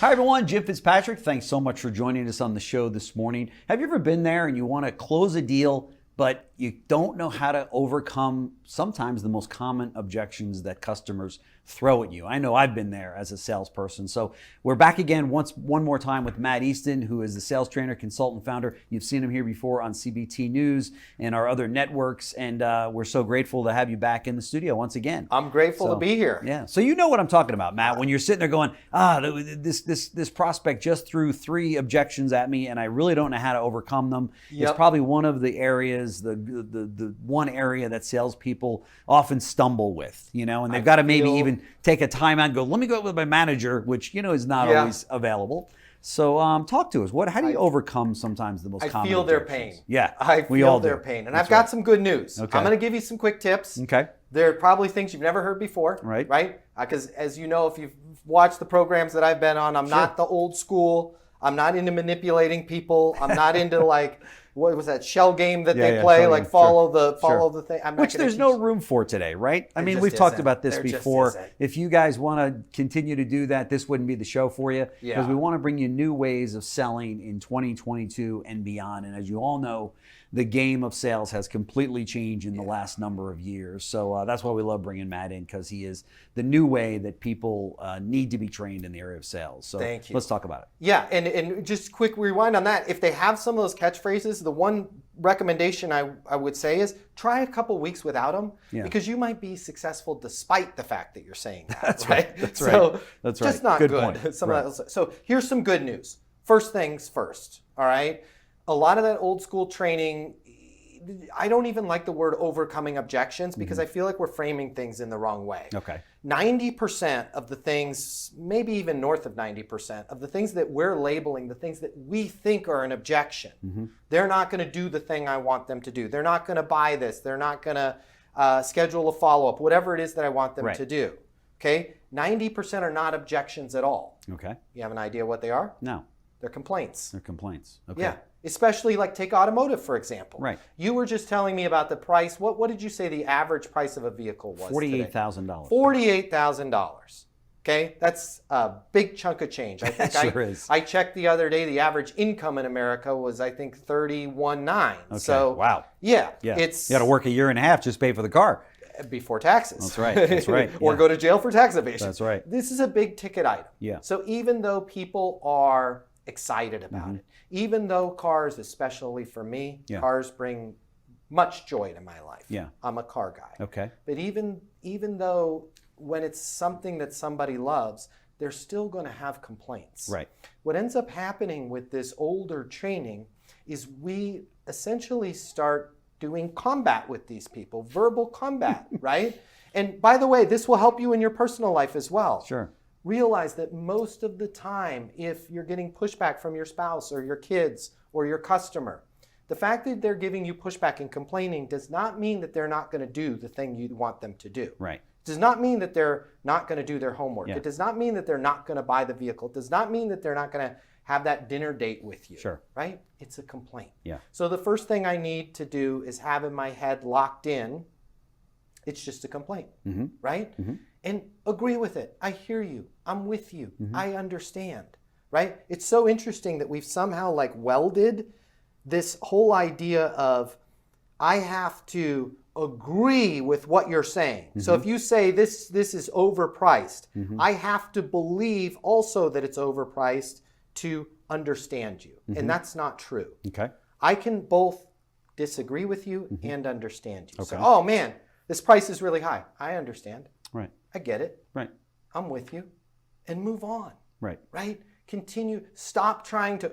Hi everyone, Jim Fitzpatrick. Thanks so much for joining us on the show this morning. Have you ever been there and you want to close a deal, but you don't know how to overcome sometimes the most common objections that customers throw at you? I know I've been there as a salesperson. So we're back again one more time with Matt Easton, who is the sales trainer, consultant, founder. You've seen him here before on CBT News and our other networks, and we're so grateful to have you back in the studio once again. I'm grateful to be here. Yeah. So you know what I'm talking about, Matt, when you're sitting there going, this prospect just threw 3 objections at me and I really don't know how to overcome them. Yep. It's probably one of the areas, the one area that salespeople often stumble with, and they've got to maybe even take a time out and go, let me go with my manager, which, is not always available. So talk to us. How do you overcome sometimes the most common I feel their objections? pain. Yeah, I feel their pain. And I've got some good news. Okay. I'm going to give you some quick tips. Okay. They're probably things you've never heard before. Right? Because as you know, if you've watched the programs that I've been on, I'm not the old school. I'm not into manipulating people. I'm not into what was that shell game that they play? Follow the thing. Which there's no room for today, right? I mean, we've talked about this before. If you guys want to continue to do that, this wouldn't be the show for you, because we want to bring you new ways of selling in 2022 and beyond. And as you all know, the game of sales has completely changed in the last number of years. So that's why we love bringing Matt in, because he is the new way that people need to be trained in the area of sales. So thank you. Let's talk about it. Yeah, and just quick rewind on that. If they have some of those catchphrases, the one recommendation I would say is try a couple weeks without them, because you might be successful despite the fact that you're saying that. That's right. That's right. So that's right. Just not good. Point. So here's some good news. First things first, all right? A lot of that old school training, I don't even like the word overcoming objections, because I feel like we're framing things in the wrong way. Okay. 90% of the things, maybe even north of 90% of the things that we're labeling, the things that we think are an objection, they're not going to do the thing I want them to do. They're not going to buy this. They're not going to schedule a follow-up, whatever it is that I want them to do. Okay? 90% are not objections at all. Okay. You have an idea what they are? No. They're complaints. They're complaints. Okay. Yeah. Especially take automotive, for example. Right. You were just telling me about the price. What did you say the average price of a vehicle was? $48,000. $48,000. Okay, that's a big chunk of change. I think sure is. I checked the other day. The average income in America was, I think, $31,900. Okay. So wow. Yeah. It's you got to work a year and a half just to pay for the car before taxes. That's right. That's right. Or go to jail for tax evasion. That's right. This is a big ticket item. Yeah. So even though people are excited about it, even though cars, especially for me, cars bring much joy to my life. Yeah. I'm a car guy. Okay. But even though when it's something that somebody loves, they're still going to have complaints. Right. What ends up happening with this older training is we essentially start doing combat with these people, verbal combat, right? And by the way, this will help you in your personal life as well. Sure. Realize that most of the time, if you're getting pushback from your spouse or your kids or your customer, the fact that they're giving you pushback and complaining does not mean that they're not going to do the thing you want them to do. Right. It does not mean that they're not going to do their homework. Yeah. It does not mean that they're not going to buy the vehicle. It does not mean that they're not going to have that dinner date with you. Sure. Right? It's a complaint. Yeah. So the first thing I need to do is have in my head locked in, it's just a complaint, right? And agree with it. I hear you. I'm with you. I understand, right? It's so interesting that we've somehow welded this whole idea of I have to agree with what you're saying. So if you say this is overpriced, I have to believe also that it's overpriced to understand you. And that's not true. Okay. I can both disagree with you and understand you. Okay. So, oh man, this price is really high. I understand. Right. I get it. Right. I'm with you. And move on. Right. Right? Continue. Stop trying to,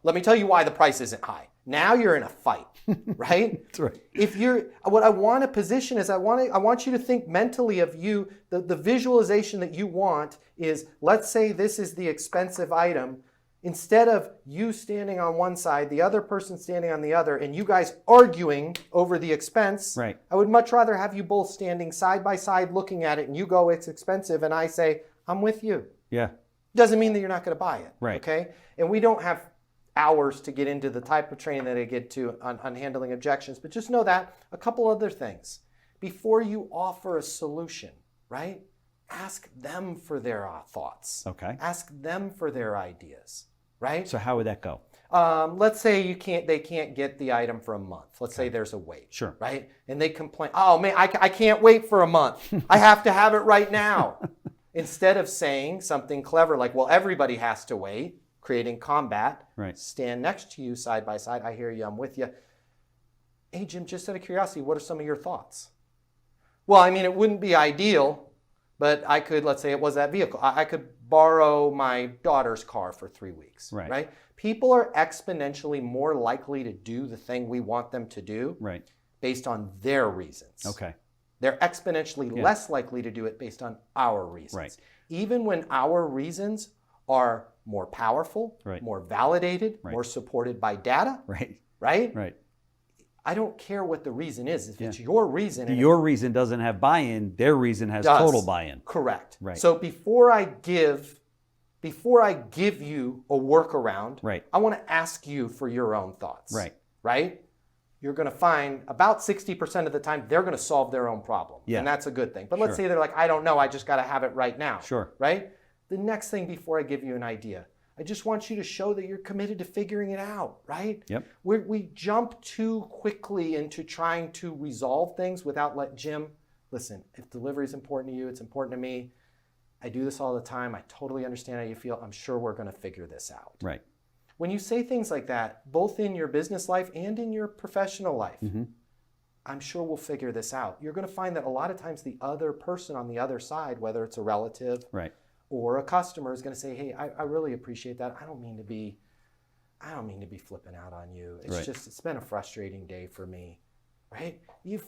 let me tell you why the price isn't high. Now you're in a fight, right? That's right. What I want to position is I want you to think mentally of you, the visualization that you want is, let's say this is the expensive item. Instead of you standing on one side, the other person standing on the other, and you guys arguing over the expense, right. I would much rather have you both standing side by side looking at it, and you go, it's expensive, and I say, I'm with you. Yeah. Doesn't mean that you're not going to buy it. Right. Okay? And we don't have hours to get into the type of training that I get to on handling objections, but just know that a couple other things. Before you offer a solution, right? ask them for their thoughts. Okay. Ask them for their ideas, right? So how would that go? Let's say they can't get the item for a month. Let's say there's a wait. Sure. Right? And they complain, oh man, I can't wait for a month. I have to have it right now. Instead of saying something clever like, well, everybody has to wait, creating combat, Right. stand next to you side by side. I hear you, I'm with you. Hey, Jim, just out of curiosity, what are some of your thoughts? Well, I mean, it wouldn't be ideal, but I could, let's say it was that vehicle. I could borrow my daughter's car for 3 weeks, right? People are exponentially more likely to do the thing we want them to do based on their reasons. Okay. They're exponentially less likely to do it based on our reasons. Right. Even when our reasons are more powerful, more validated, more supported by data, right? I don't care what the reason is. If it's your reason. Your reason doesn't have buy-in, their reason has total buy-in. Correct. Right. So before I give you a workaround, I want to ask you for your own thoughts. Right? You're going to find about 60% of the time they're going to solve their own problem. And that's a good thing. But let's say they're like, I don't know, I just got to have it right now. Right? The next thing before I give you an idea, I just want you to show that you're committed to figuring it out, right? We jump too quickly into trying to resolve things without Jim, listen, if delivery is important to you, it's important to me. I do this all the time. I totally understand how you feel. I'm sure we're going to figure this out. When you say things like that, both in your business life and in your professional life, I'm sure we'll figure this out. You're going to find that a lot of times the other person on the other side, whether it's a relative or a customer, is going to say, hey, I really appreciate that. I don't mean to be flipping out on you. It's just, it's been a frustrating day for me, right? You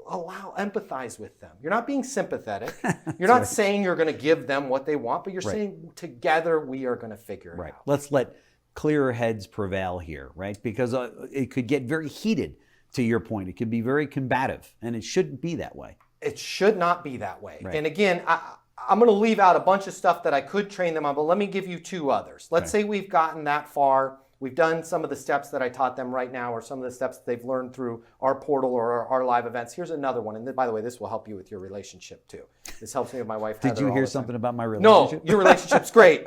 empathize with them. You're not being sympathetic. You're not saying you're going to give them what they want, but you're saying together we are going to figure it out. Let's let clearer heads prevail here, right? Because it could get very heated, to your point. It could be very combative, and it shouldn't be that way. It should not be that way. And again, I'm going to leave out a bunch of stuff that I could train them on, but let me give you 2 others. Let's say we've gotten that far. We've done some of the steps that I taught them right now, or some of the steps that they've learned through our portal or our live events. Here's another one. And by the way, this will help you with your relationship too. This helps me with my wife, Heather. Did you hear something about my relationship? No, your relationship's great.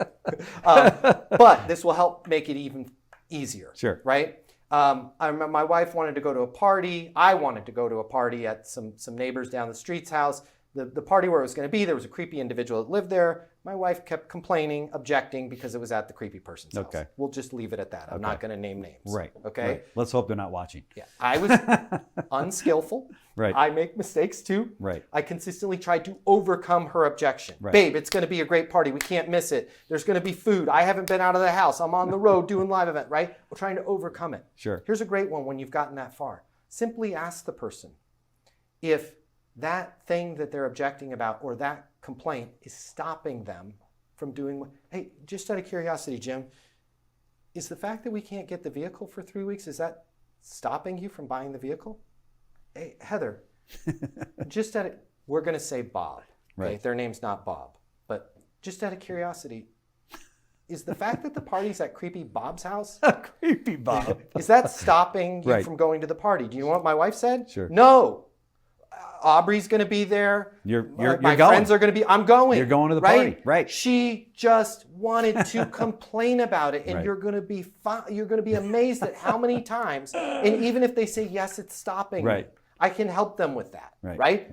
But this will help make it even easier. Right? I remember my wife wanted to go to a party. I wanted to go to a party at some neighbors down the street's house. The party where it was going to be, there was a creepy individual that lived there. My wife kept complaining, objecting, because it was at the creepy person's house. We'll just leave it at that. I'm not going to name names. Okay? Let's hope they're not watching. I was unskillful. I make mistakes too. I consistently tried to overcome her objection. Babe, it's going to be a great party. We can't miss it. There's going to be food. I haven't been out of the house. I'm on the road doing live event, right? We're trying to overcome it. Here's a great one when you've gotten that far. Simply ask the person if that thing that they're objecting about or that complaint is stopping them from doing what. Hey, just out of curiosity, Jim, is the fact that we can't get the vehicle for 3 weeks, is that stopping you from buying the vehicle? Hey, Heather, we're going to say Bob. Okay? Their name's not Bob. But just out of curiosity, is the fact that the party's at creepy Bob's house? Creepy Bob. Is that stopping you from going to the party? Do you know what my wife said? No. Aubrey's going to be there. My friends are going to be. I'm going. You're going to the party, right? She just wanted to complain about it, and you're going to be you're going to be amazed at how many times. And even if they say yes, it's stopping me, I can help them with that, right?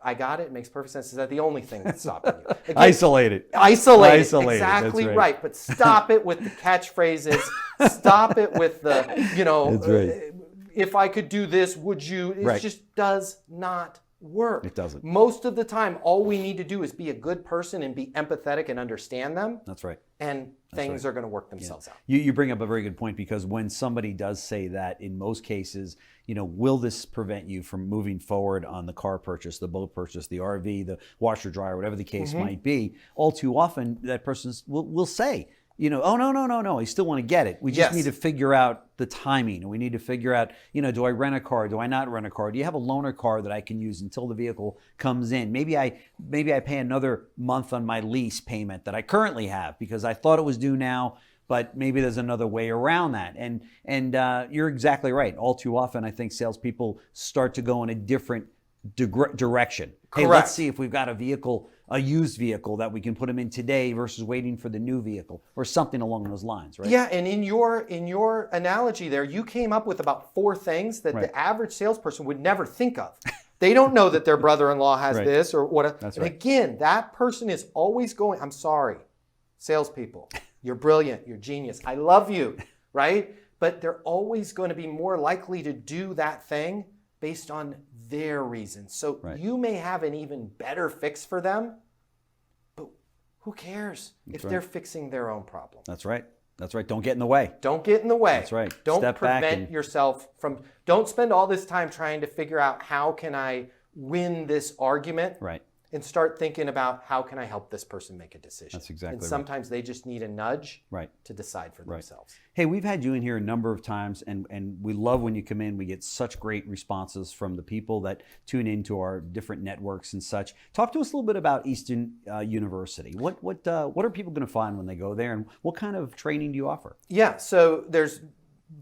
I got it. It makes perfect sense. Is that the only thing that's stopping you? Again, Isolate it. Exactly right. But stop it with the catchphrases. Stop it with the if I could do this, would you? It just does not work. It doesn't. Most of the time, all we need to do is be a good person and be empathetic and understand them. That's right. And things are going to work themselves out. You bring up a very good point, because when somebody does say that, in most cases, will this prevent you from moving forward on the car purchase, the boat purchase, the RV, the washer dryer, whatever the case might be? All too often, that person will say, oh, no, I still want to get it. We just need to figure out the timing. We need to figure out, do I rent a car? Do I not rent a car? Do you have a loaner car that I can use until the vehicle comes in? Maybe I pay another month on my lease payment that I currently have because I thought it was due now, but maybe there's another way around that. And you're exactly right. All too often, I think salespeople start to go in a different direction. Hey, Correct. let's see if we've got a used vehicle that we can put them in today versus waiting for the new vehicle or something along those lines, right? Yeah, and in your analogy there, you came up with about 4 things that the average salesperson would never think of. They don't know that their brother-in-law has this or what. That's and right. Again, that person is always going, I'm sorry, salespeople, you're brilliant, you're genius, I love you, right? But they're always going to be more likely to do that thing based on their reasons. So you may have an even better fix for them, but who cares if they're fixing their own problem? That's right. That's right. Don't get in the way. Don't get in the way. That's right. Don't Step back prevent yourself from, don't spend all this time trying to figure out how can I win this argument. Right. And start thinking about how can I help this person make a decision. That's exactly And sometimes they just need a nudge to decide for themselves. Hey, we've had you in here a number of times, and we love when you come in. We get such great responses from the people that tune into our different networks and such. Talk to us a little bit about Easton University. What are people going to find when they go there, and what kind of training do you offer? Yeah, so there's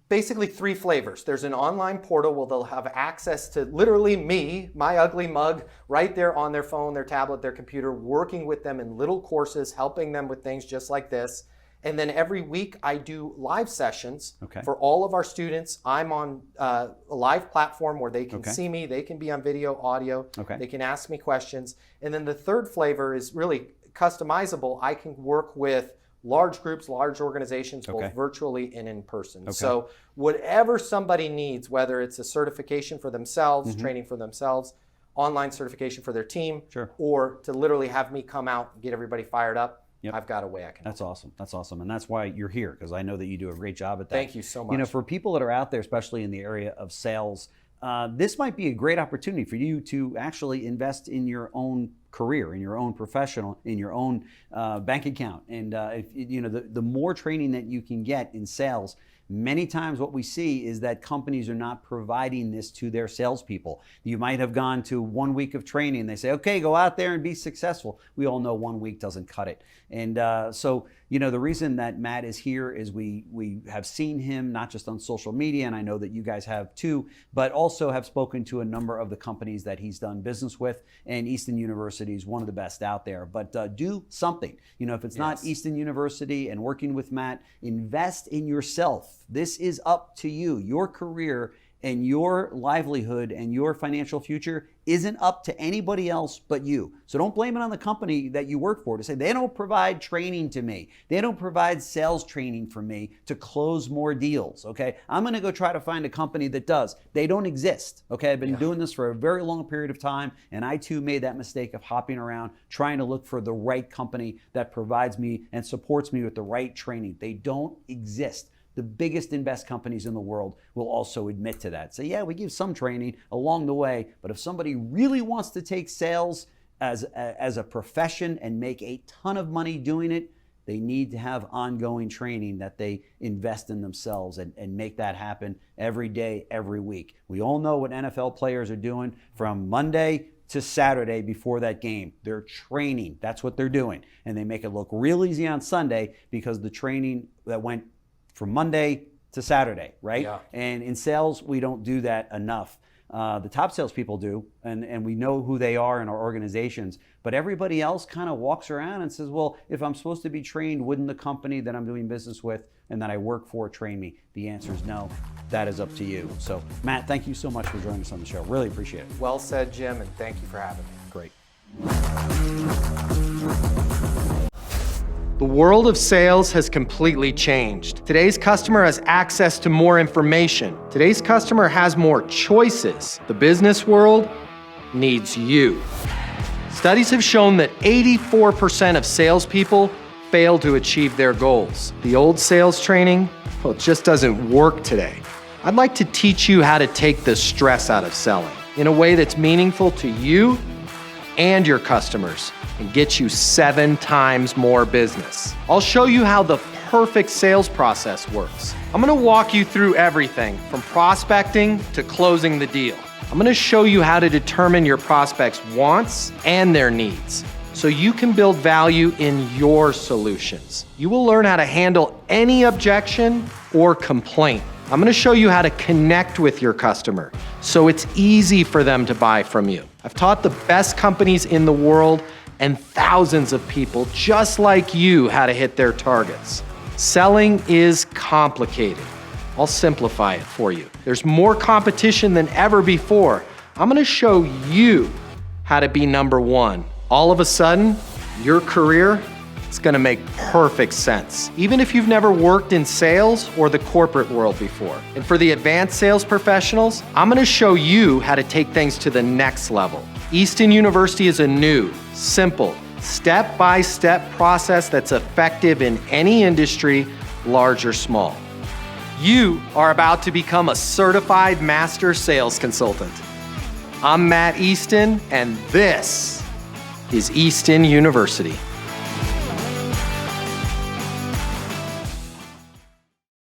basically 3 flavors. There's an online portal where they'll have access to literally me, my ugly mug, right there on their phone, their tablet, their computer, working with them in little courses, helping them with things just like this. And then every week I do live sessions for all of our students. I'm on a live platform where they can see me, they can be on video, audio, they can ask me questions. And then the third flavor is really customizable. I can work with large groups, large organizations, both virtually and in person. So whatever somebody needs, whether it's a certification for themselves, training for themselves, online certification for their team, or to literally have me come out and get everybody fired up, I've got a way I can. That's awesome. That's awesome. And that's why you're here, because I know that you do a great job at that. Thank you so much. You know, for people that are out there, especially in the area of sales, this might be a great opportunity for you to actually invest in your own career, in your own professional, in your own bank account. And if you know, the more training that you can get in sales, many times what we see is that companies are not providing this to their salespeople. You might have gone to 1 week of training. They say, okay, go out there and be successful. We all know 1 week doesn't cut it. And so, you know, the reason that Matt is here is we have seen him not just on social media, and I know that you guys have too, but also have spoken to a number of the companies that he's done business with, and Easton University is one of the best out there. But do something. You know, if it's not Easton University and working with Matt, invest in yourself. This is up to you. Your career and your livelihood and your financial future isn't up to anybody else but you. So don't blame it on the company that you work for to say, they don't provide training to me. They don't provide sales training for me to close more deals, okay? I'm gonna go try to find a company that does. They don't exist, okay? I've been doing this for a very long period of time, and I too made that mistake of hopping around, trying to look for the right company that provides me and supports me with the right training. They don't exist. The biggest and best companies in the world will also admit to that. So yeah, we give some training along the way, but if somebody really wants to take sales as a profession and make a ton of money doing it, they need to have ongoing training that they invest in themselves and make that happen every day, every week. We all know what NFL players are doing from Monday to Saturday before that game. They're training. That's what they're doing. And they make it look real easy on Sunday because the training that went from Monday to Saturday, right? Yeah. And in sales, we don't do that enough. The top salespeople do, and we know who they are in our organizations, but everybody else kind of walks around and says, well, if I'm supposed to be trained, wouldn't the company that I'm doing business with and that I work for train me? The answer is no. That is up to you. So, Matt, thank you so much for joining us on the show. Really appreciate it. Well said, Jim, and thank you for having me. Great. The world of sales has completely changed. Today's customer has access to more information. Today's customer has more choices. The business world needs you. Studies have shown that 84% of salespeople fail to achieve their goals. The old sales training, well, it just doesn't work today. I'd like to teach you how to take the stress out of selling in a way that's meaningful to you and your customers, and get you 7 times more business. I'll show you how the perfect sales process works. I'm gonna walk you through everything from prospecting to closing the deal. I'm gonna show you how to determine your prospects' wants and their needs so you can build value in your solutions. You will learn how to handle any objection or complaint. I'm gonna show you how to connect with your customer so it's easy for them to buy from you. I've taught the best companies in the world and thousands of people just like you how to hit their targets. Selling is complicated. I'll simplify it for you. There's more competition than ever before. I'm gonna show you how to be number one. All of a sudden, your career is gonna make perfect sense, even if you've never worked in sales or the corporate world before. And for the advanced sales professionals, I'm gonna show you how to take things to the next level. Easton University is a new, simple, step-by-step process that's effective in any industry, large or small. You are about to become a certified master sales consultant. I'm Matt Easton, and this is Easton University.